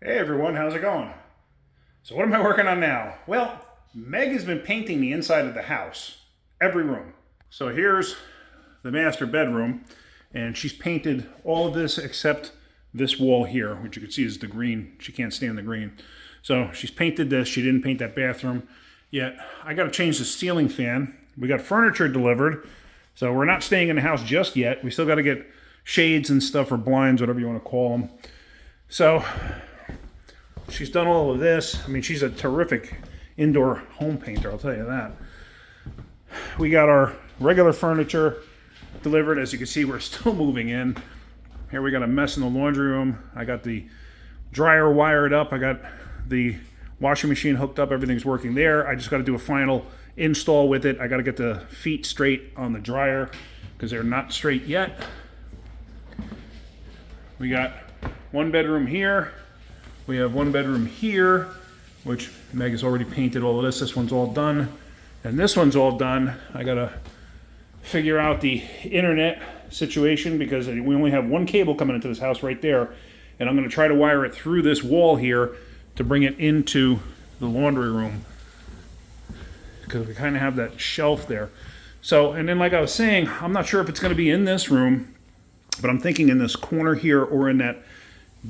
Hey everyone, how's it going? So what am I working on now? Well, Meg has been painting the inside of the house, every room. So here's the master bedroom, and she's painted all of this except this wall here, which you can see is the green. She can't stand the green. So she's painted this. She didn't paint that bathroom yet. I got to change the ceiling fan. We got furniture delivered, so we're not staying in the house just yet. We still got to get shades and stuff, or blinds, whatever you want to call them. So she's done all of this. I mean, she's a terrific indoor home painter, I'll tell you that. We got our regular furniture delivered. As you can see, we're still moving in. Here we got a mess in the laundry room. I got the dryer wired up. I got the washing machine hooked up. Everything's working there. I just got to do a final install with it. I got to get the feet straight on the dryer because they're not straight yet. We got one bedroom here. We have one bedroom here, which Meg has already painted all of this. This one's all done. And this one's all done. I gotta figure out the internet situation because we only have one cable coming into this house right there. And I'm gonna try to wire it through this wall here to bring it into the laundry room, because we kind of have that shelf there. So, and then like I was saying, I'm not sure if it's gonna be in this room, but I'm thinking in this corner here or in that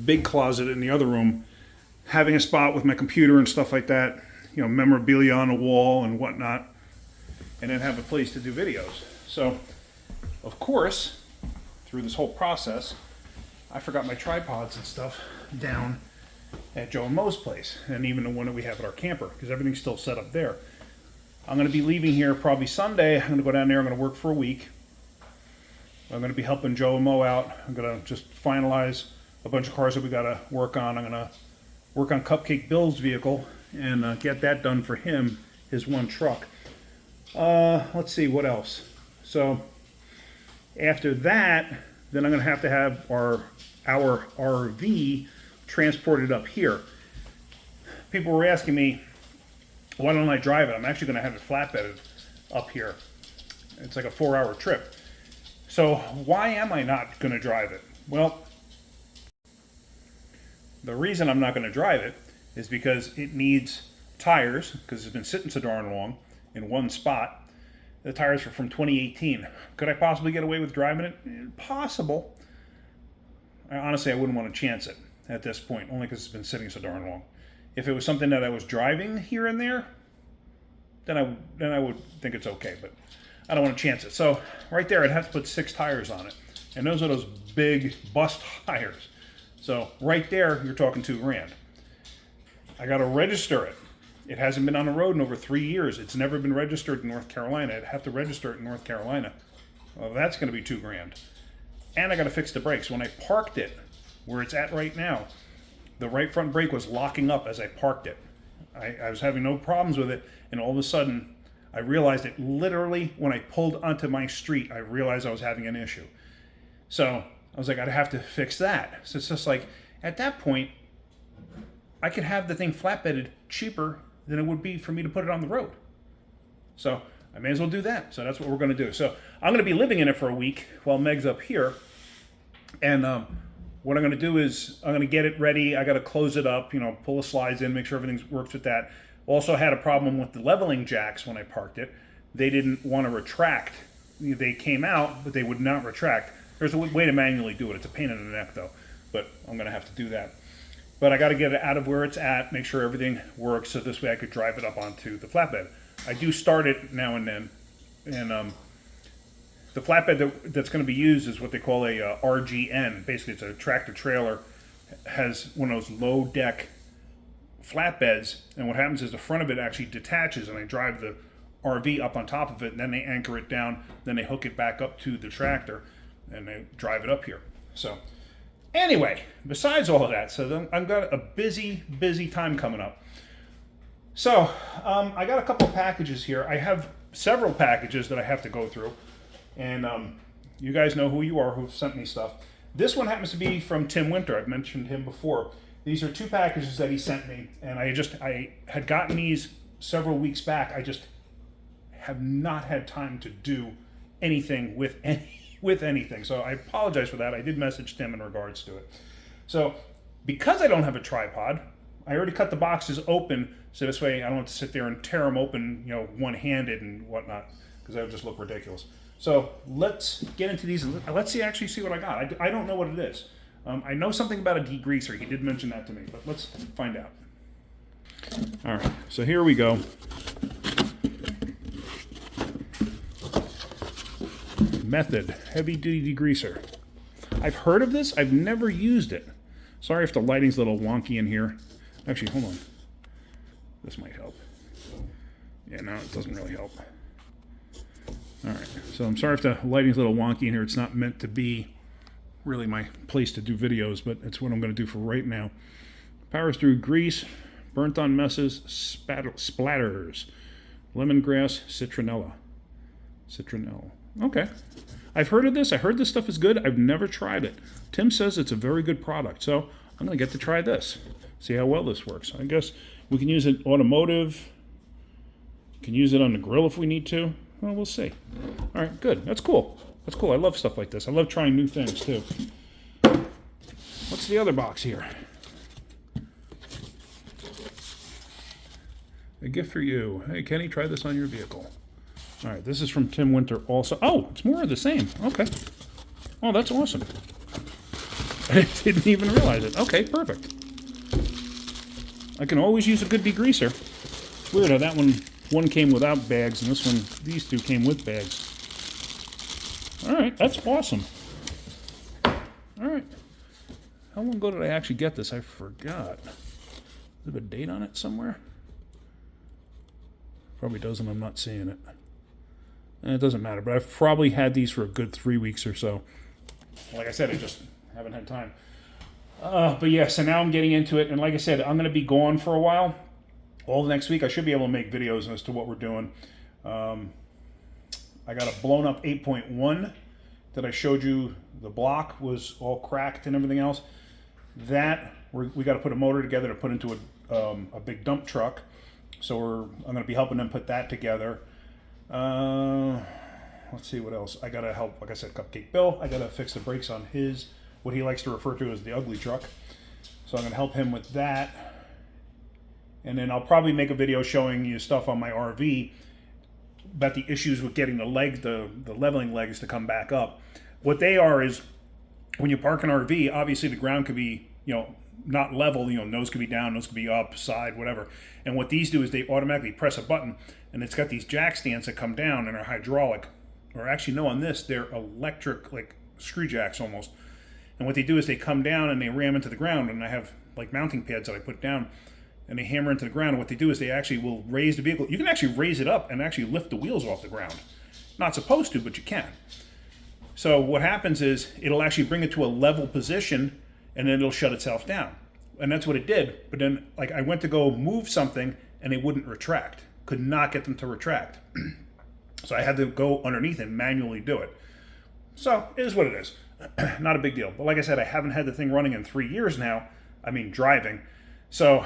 big closet in the other room, having a spot with my computer and stuff like that, you know, memorabilia on the wall and whatnot, and then have a place to do videos. So, of course, through this whole process, I forgot my tripods and stuff down at Joe and Mo's place, and even the one that we have at our camper, because everything's still set up there. I'm going to be leaving here probably Sunday. I'm going to go down there. I'm going to work for a week. I'm going to be helping Joe and Mo out. I'm going to just finalize a bunch of cars that we got to work on. I'm going to work on Cupcake Bill's vehicle and get that done for him, his one truck. Let's see, what else? So after that, then I'm going to have our RV transported up here. People were asking me, why don't I drive it? I'm actually going to have it flatbedded up here. It's like a 4-hour trip. So why am I not going to drive it? Well, the reason I'm not going to drive it is because it needs tires, because it's been sitting so darn long in one spot. The tires are from 2018. Could I possibly get away with driving it? Possible. Honestly, I wouldn't want to chance it at this point, only because it's been sitting so darn long. If it was something that I was driving here and there, then I would think it's okay, but I don't want to chance it. So right there, I'd have to put 6 tires on it, and those are those big bus tires. So right there, you're talking $2,000. I got to register it. It hasn't been on the road in over 3 years. It's never been registered in North Carolina. I'd have to register it in North Carolina. Well, that's going to be $2,000. And I got to fix the brakes. When I parked it, where it's at right now, the right front brake was locking up as I parked it. I was having no problems with it, and all of a sudden, I realized it literally when I pulled onto my street. I realized I was having an issue. So I was like, I'd have to fix that. So it's just like, at that point, I could have the thing flatbedded cheaper than it would be for me to put it on the road. So I may as well do that. So that's what we're going to do. So I'm going to be living in it for a week while Meg's up here. And what I'm going to do is I'm going to get it ready. I got to close it up, you know, pull the slides in, make sure everything works with that. Also had a problem with the leveling jacks when I parked it. They didn't want to retract. They came out, but they would not retract. There's a way to manually do it. It's a pain in the neck, though, but I'm going to have to do that. But I got to get it out of where it's at, make sure everything works, so this way I could drive it up onto the flatbed. I do start it now and then, and the flatbed that's going to be used is what they call a RGN. Basically, it's a tractor trailer. Has one of those low deck flatbeds, and what happens is the front of it actually detaches, and I drive the RV up on top of it, and then they anchor it down, then they hook it back up to the tractor, and they drive it up here. So anyway, besides all of that, so I've got a busy time coming up. So I got a couple of packages here. I have several packages that I have to go through, and you guys know who you are who've sent me stuff. This one happens to be from Tim Winter. I've mentioned him before. These are 2 packages that he sent me, and I had gotten these several weeks back. I just have not had time to do anything with anything. So I apologize for that. I did message Tim in regards to it. So Because I don't have a tripod, I already cut the boxes open, so this way I don't have to sit there and tear them open, you know, one-handed and whatnot, because that would just look ridiculous. So let's get into these and let's actually see what I got. I don't know what it is. I know something about a degreaser. He did mention that to me, but let's find out. All right, so here we go. Method, heavy duty degreaser. I've heard of this, I've never used it. Sorry if the lighting's a little wonky in here. Actually, hold on. This might help. Yeah, no, it doesn't really help. All right, so I'm sorry if the lighting's a little wonky in here. It's not meant to be really my place to do videos, but it's what I'm going to do for right now. Powers through grease, burnt on messes, splatters, lemongrass, citronella. Citronella. Okay. I've heard of this. I heard this stuff is good. I've never tried it. Tim says it's a very good product, so I'm going to get to try this. See how well this works. I guess we can use it automotive. Can use it on the grill if we need to. Well, we'll see. All right, good. That's cool. That's cool. I love stuff like this. I love trying new things, too. What's the other box here? A gift for you. Hey, Kenny, try this on your vehicle. All right, this is from Tim Winter also. Oh, it's more of the same. Okay. Oh, that's awesome. I didn't even realize it. Okay, perfect. I can always use a good degreaser. It's weird how that one came without bags, and this one, these two came with bags. All right, that's awesome. All right. How long ago did I actually get this? I forgot. Does it have a date on it somewhere? Probably doesn't. I'm not seeing it. And it doesn't matter, but I've probably had these for a good 3 weeks or so. Like I said, I just haven't had time. But yeah, so now I'm getting into it, and like I said, I'm going to be gone for a while. All the next week, I should be able to make videos as to what we're doing. I got a blown up 8.1 that I showed you. The block was all cracked and everything else. That, we got to put a motor together to put into a big dump truck. So I'm going to be helping them put that together. Let's see what else. I got to help, like I said, Cupcake Bill. I got to fix the brakes on his, what he likes to refer to as the ugly truck. So I'm going to help him with that. And then I'll probably make a video showing you stuff on my RV about the issues with getting the legs, the leveling legs to come back up. What they are is, when you park an RV, obviously the ground could be, you know, not level, you know, nose could be down, nose could be up, side, whatever. And what these do is they automatically press a button, and it's got these jack stands that come down and are hydraulic. Or actually, no, on this, they're electric, like screw jacks almost. And what they do is they come down and they ram into the ground, and I have like mounting pads that I put down, and they hammer into the ground. And what they do is they actually will raise the vehicle. You can actually raise it up and actually lift the wheels off the ground. Not supposed to, but you can. So what happens is it'll actually bring it to a level position, and then it'll shut itself down. And that's what it did. But then, like, I went to go move something, and it wouldn't retract. Could not get them to retract. So I had to go underneath and manually do it. So it is what it is. Not a big deal. But like I said, I haven't had the thing running in 3 years now. I mean, driving. So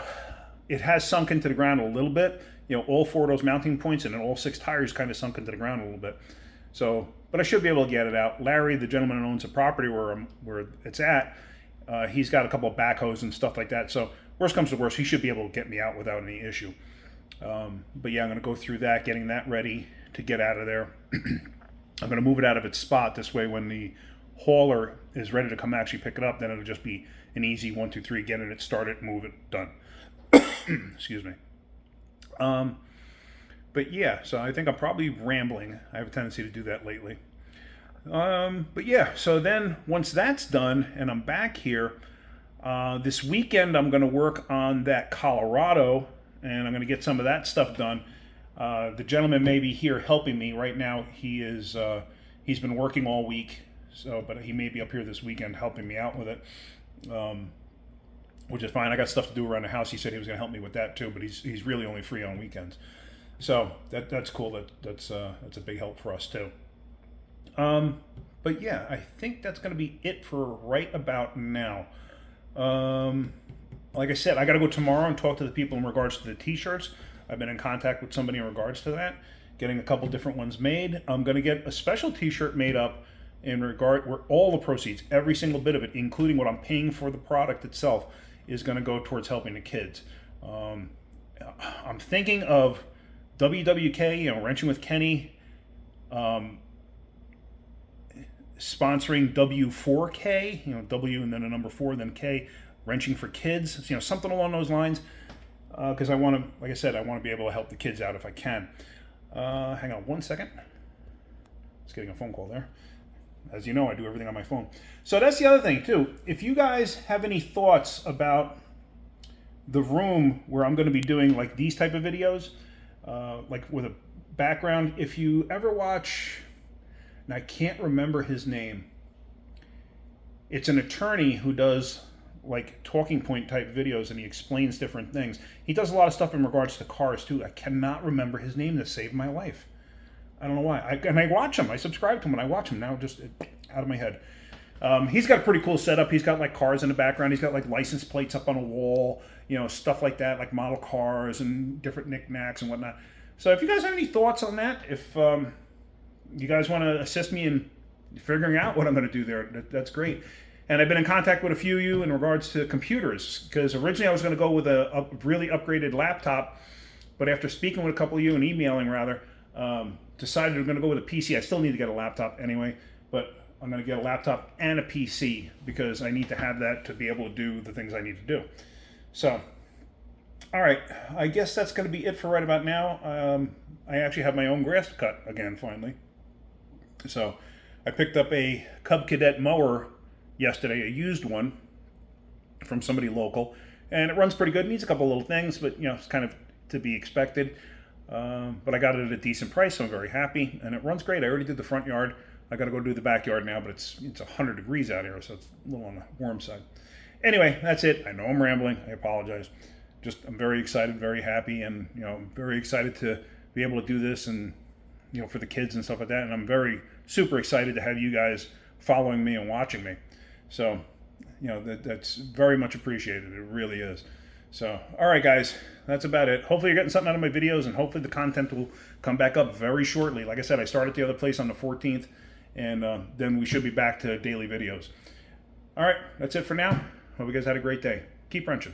it has sunk into the ground a little bit. You know, all 4 of those mounting points and then all 6 tires kind of sunk into the ground a little bit. So, but I should be able to get it out. Larry, the gentleman who owns the property where it's at, he's got a couple of backhoes and stuff like that. So worst comes to worst, he should be able to get me out without any issue. But yeah, I'm going to go through that, getting that ready to get out of there. I'm going to move it out of its spot. This way, when the hauler is ready to come actually pick it up, then it'll just be an easy 1, 2, 3, get it started, move it, done. Excuse me. But yeah, so I think I'm probably rambling. I have a tendency to do that lately. But yeah, so then once that's done and I'm back here, this weekend I'm going to work on that Colorado, and I'm going to get some of that stuff done. The gentleman may be here helping me right now. He's been working all week, but he may be up here this weekend helping me out with it, which is fine. I got stuff to do around the house. He said he was going to help me with that too, but he's really only free on weekends. So that's cool. That's a big help for us too. But yeah, I think that's going to be it for right about now. Like I said, I got to go tomorrow and talk to the people in regards to the t-shirts. I've been in contact with somebody in regards to that, getting a couple different ones made. I'm going to get a special t-shirt made up in regard where all the proceeds, every single bit of it, including what I'm paying for the product itself, is going to go towards helping the kids. I'm thinking of WWK, Wrenching with Kenny, sponsoring W4K, W and then a number 4, then K, Wrenching for Kids, something along those lines. Because I want to, like I said, I want to be able to help the kids out if I can. Hang on one second. Just getting a phone call there. As you know, I do everything on my phone. So that's the other thing too. If you guys have any thoughts about the room where I'm going to be doing like these type of videos, like with a background, if you ever watch, and I can't remember his name, it's an attorney who does like talking point type videos and he explains different things. He does a lot of stuff in regards to cars too. I cannot remember his name to save my life. I don't know why. I watch him. I subscribe to him and I watch him now, just out of my head. He's got a pretty cool setup. He's got like cars in the background. He's got like license plates up on a wall, stuff like that, like model cars and different knickknacks and whatnot. So if you guys have any thoughts on that, if you guys want to assist me in figuring out what I'm going to do there, that's great. And I've been in contact with a few of you in regards to computers, because originally I was going to go with a really upgraded laptop, but after speaking with a couple of you and emailing rather, decided I'm going to go with a PC. I still need to get a laptop anyway, but I'm going to get a laptop and a PC because I need to have that to be able to do the things I need to do. So, all right, I guess that's going to be it for right about now. I actually have my own grass to cut again, finally. So I picked up a Cub Cadet mower yesterday, a used one from somebody local, and it runs pretty good. It needs a couple little things, but it's kind of to be expected. But I got it at a decent price, so I'm very happy, and it runs great. I already did the front yard. I got to go do the backyard now, but it's 100 degrees out here, so it's a little on the warm side. Anyway, that's it. I know I'm rambling. I apologize. I'm very excited, very happy, and very excited to be able to do this, and for the kids and stuff like that. And I'm very super excited to have you guys following me and watching me. So, that's very much appreciated. It really is. So, all right, guys, that's about it. Hopefully you're getting something out of my videos, and hopefully the content will come back up very shortly. Like I said, I started the other place on the 14th, and then we should be back to daily videos. All right, that's it for now. Hope you guys had a great day. Keep wrenching.